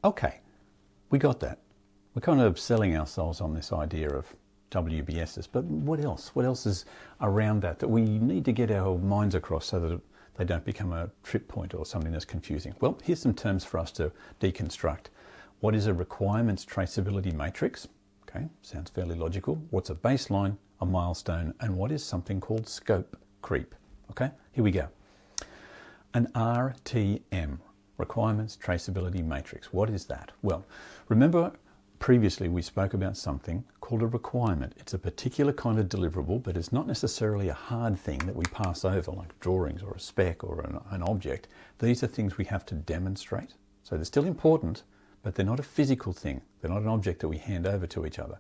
Okay, we got that. We're kind of selling ourselves on this idea of WBSs, but what else? What else is around that we need to get our minds across so that they don't become a trip point or something that's confusing? Well, here's some terms for us to deconstruct. What is a requirements traceability matrix? Okay, sounds fairly logical. What's a baseline, a milestone, and what is something called scope creep? Okay, here we go. An RTM, requirements traceability matrix. What is that? Well, remember previously we spoke about something called a requirement. It's a particular kind of deliverable, but it's not necessarily a hard thing that we pass over like drawings or a spec or an object. These are things we have to demonstrate. So they're still important, but they're not a physical thing. They're not an object that we hand over to each other.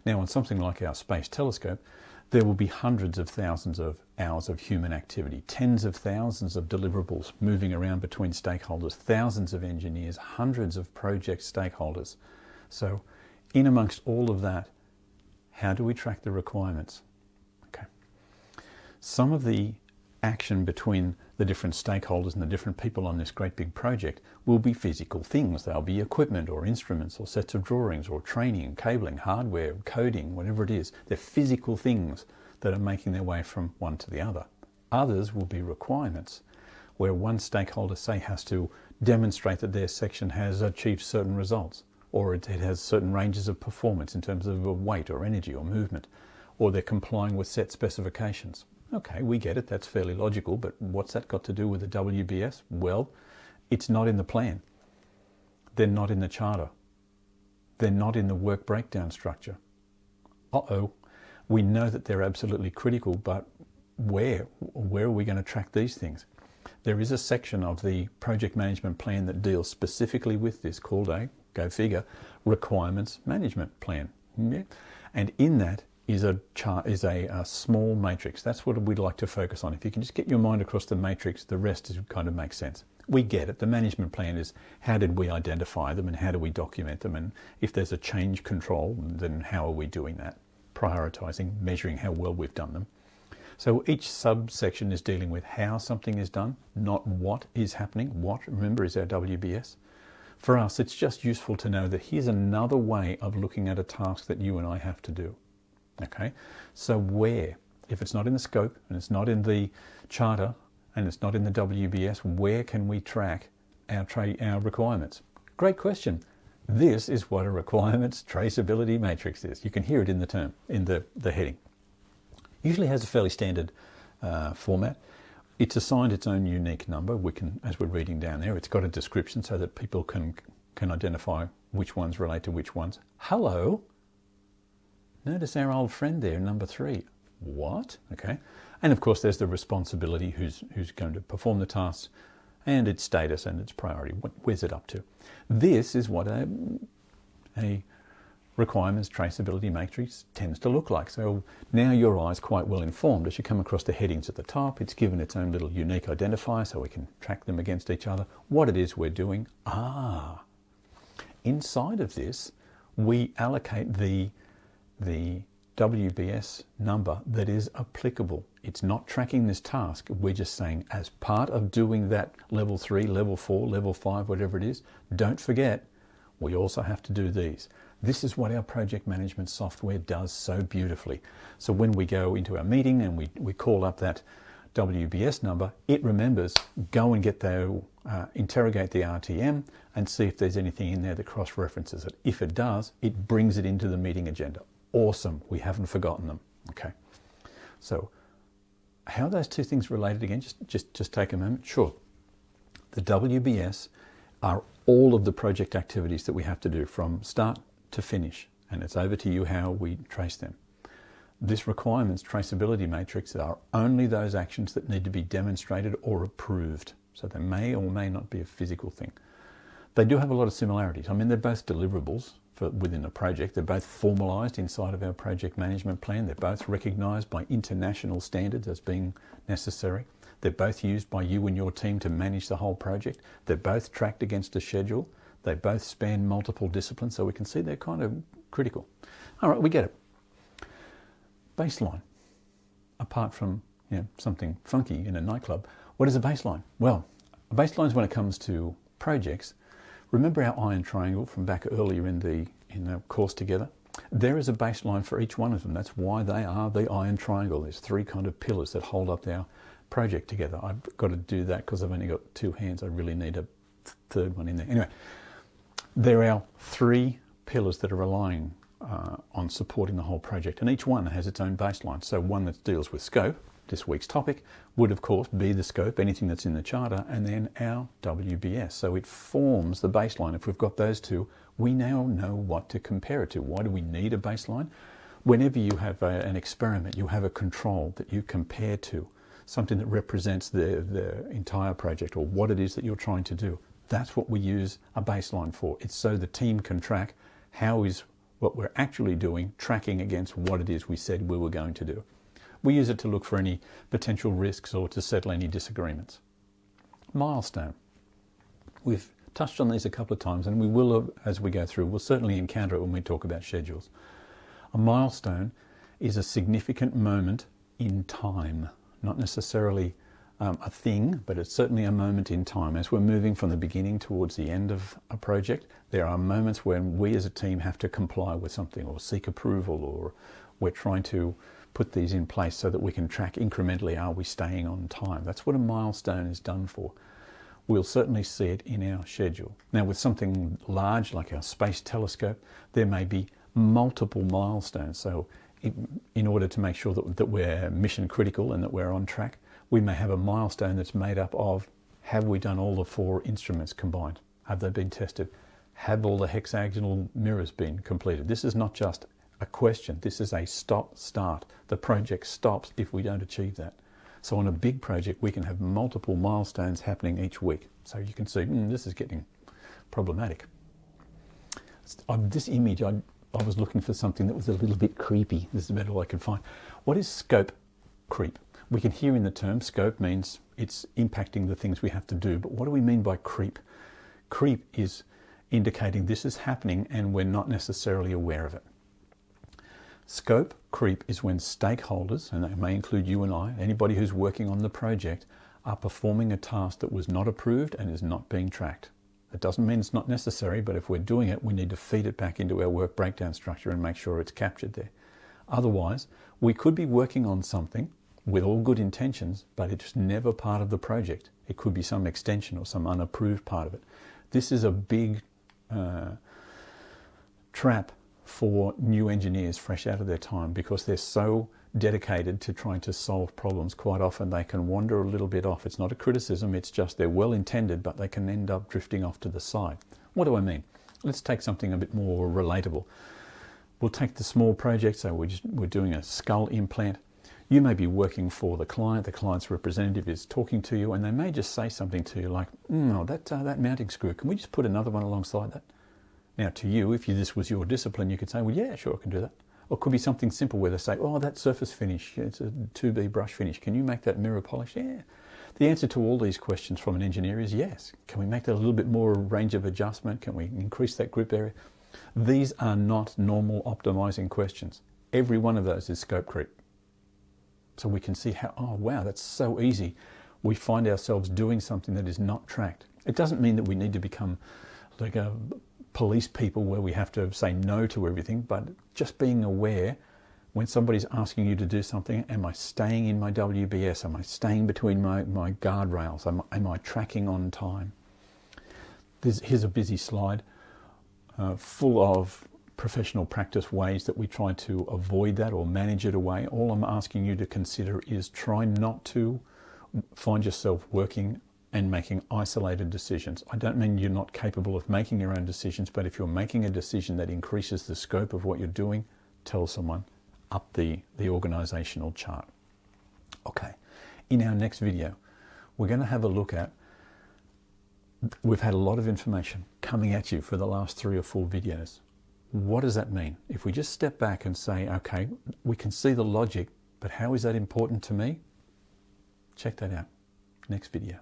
Now on something like our space telescope, there will be hundreds of thousands of hours of human activity, tens of thousands of deliverables moving around between stakeholders, thousands of engineers, hundreds of project stakeholders. So in amongst all of that, how do we track the requirements? Okay. Some of the action between the different stakeholders and the different people on this great big project will be physical things. They'll be equipment or instruments or sets of drawings or training, cabling, hardware, coding, whatever it is. They're physical things that are making their way from one to the other. Others will be requirements, where one stakeholder, say, has to demonstrate that their section has achieved certain results, or it has certain ranges of performance in terms of weight or energy or movement, or they're complying with set specifications. Okay, we get it, that's fairly logical, but what's that got to do with the WBS? Well, it's not in the plan. They're not in the charter. They're not in the work breakdown structure. Uh-oh, we know that they're absolutely critical, but where are we going to track these things? There is a section of the project management plan that deals specifically with this called a, go figure, requirements management plan. Yeah. And in that is a chart, is a small matrix. That's what we'd like to focus on. If you can just get your mind across the matrix, the rest kind of makes sense. We get it. The management plan is how did we identify them and how do we document them, and if there's a change control, then how are we doing that? Prioritizing, measuring how well we've done them. So each subsection is dealing with how something is done, not what is happening. What, remember, is our WBS. For us, it's just useful to know that here's another way of looking at a task that you and I have to do. Okay, so where, if it's not in the scope and it's not in the charter and it's not in the WBS, where can we track our requirements? Great question. This is what a requirements traceability matrix is. You can hear it in the term, in the heading. Usually has a fairly standard format. It's assigned its own unique number. We can, as we're reading down there, it's got a description so that people can identify which ones relate to which ones. Hello. Notice our old friend there, number 3. What? Okay. And of course, there's the responsibility, who's going to perform the tasks, and its status and its priority. Where's it up to? This is what a requirements traceability matrix tends to look like. So now your eye's quite well informed. As you come across the headings at the top, it's given its own little unique identifier so we can track them against each other. What it is we're doing. Inside of this, we allocate the WBS number that is applicable. It's not tracking this task. We're just saying, as part of doing that level 3, level 4, level 5, whatever it is, don't forget, we also have to do these. This is what our project management software does so beautifully. So when we go into our meeting and we call up that WBS number, it remembers, go and get the, interrogate the RTM and see if there's anything in there that cross-references it. If it does, it brings it into the meeting agenda. Awesome, we haven't forgotten them. Okay, so how are those two things related again? Just take a moment. Sure, the WBS are all of the project activities that we have to do from start to finish, and it's over to you how we trace them. This requirements traceability matrix are only those actions that need to be demonstrated or approved. So they may or may not be a physical thing. They do have a lot of similarities. I mean, they're both deliverables within a project. They're both formalized inside of our project management plan. They're both recognized by international standards as being necessary. They're both used by you and your team to manage the whole project. They're both tracked against a schedule. They both span multiple disciplines, so we can see they're kind of critical. All right, we get it. Baseline. Apart from something funky in a nightclub, what is a baseline? Well, a baseline is when it comes to projects, Remember our iron triangle from back earlier in the course together? There is a baseline for each one of them. That's why they are the iron triangle. There's three kind of pillars that hold up our project together. I've got to do that because I've only got two hands. I really need a third one in there. Anyway, there are three pillars that are relying on supporting the whole project, and each one has its own baseline. So one that deals with scope, this week's topic, would of course be the scope, anything that's in the charter, and then our WBS. So it forms the baseline. If we've got those two, we now know what to compare it to. Why do we need a baseline? Whenever you have an experiment, you have a control that you compare to, something that represents the entire project or what it is that you're trying to do. That's what we use a baseline for. It's so the team can track how is what we're actually doing tracking against what it is we said we were going to do. We use it to look for any potential risks or to settle any disagreements. Milestone. We've touched on these a couple of times, and we will, as we go through, we'll certainly encounter it when we talk about schedules. A milestone is a significant moment in time, not necessarily a thing, but it's certainly a moment in time. As we're moving from the beginning towards the end of a project, there are moments when we as a team have to comply with something or seek approval, or we're trying to put these in place so that we can track incrementally, are we staying on time? That's what a milestone is done for. We'll certainly see it in our schedule. Now, with something large like our space telescope, there may be multiple milestones. So in order to make sure that we're mission critical and that we're on track, we may have a milestone that's made up of, have we done all the 4 instruments combined? Have they been tested? Have all the hexagonal mirrors been completed? This is not just a question, this is a stop-start. The project stops if we don't achieve that. So on a big project, we can have multiple milestones happening each week. So you can see, this is getting problematic. This image, I was looking for something that was a little bit creepy. This is about all I could find. What is scope creep? We can hear in the term scope means it's impacting the things we have to do, but what do we mean by creep? Creep is indicating this is happening and we're not necessarily aware of it. Scope creep is when stakeholders, and that may include you and I, anybody who's working on the project, are performing a task that was not approved and is not being tracked. That doesn't mean it's not necessary, but if we're doing it, we need to feed it back into our work breakdown structure and make sure it's captured there. Otherwise, we could be working on something with all good intentions, but it's never part of the project. It could be some extension or some unapproved part of it. This is a big trap for new engineers fresh out of their time, because they're so dedicated to trying to solve problems. Quite often they can wander a little bit off. It's not a criticism, it's just they're well intended, but they can end up drifting off to the side. What do I mean? Let's take something a bit more relatable. We'll take the small project, so we're doing a skull implant. You may be working for the client's representative is talking to you, and they may just say something to you like, that mounting screw, can we just put another one alongside that? Now to you, if this was your discipline, you could say, well, yeah, sure, I can do that. Or it could be something simple where they say, oh, that surface finish, it's a 2B brush finish, can you make that mirror polish? Yeah. The answer to all these questions from an engineer is yes. Can we make that a little bit more range of adjustment? Can we increase that grip area? These are not normal optimizing questions. Every one of those is scope creep. So we can see how, oh wow, that's so easy. We find ourselves doing something that is not tracked. It doesn't mean that we need to become like a police people where we have to say no to everything, but just being aware when somebody's asking you to do something, am I staying in my WBS? Am I staying between my guardrails? Am I tracking on time? Here's a busy slide full of professional practice ways that we try to avoid that or manage it away. All I'm asking you to consider is try not to find yourself working and making isolated decisions. I don't mean you're not capable of making your own decisions, but if you're making a decision that increases the scope of what you're doing, tell someone, up the organizational chart. Okay, in our next video, we're going to have a look at, we've had a lot of information coming at you for the last 3 or 4 videos. What does that mean? If we just step back and say, okay, we can see the logic, but how is that important to me? Check that out. Next video.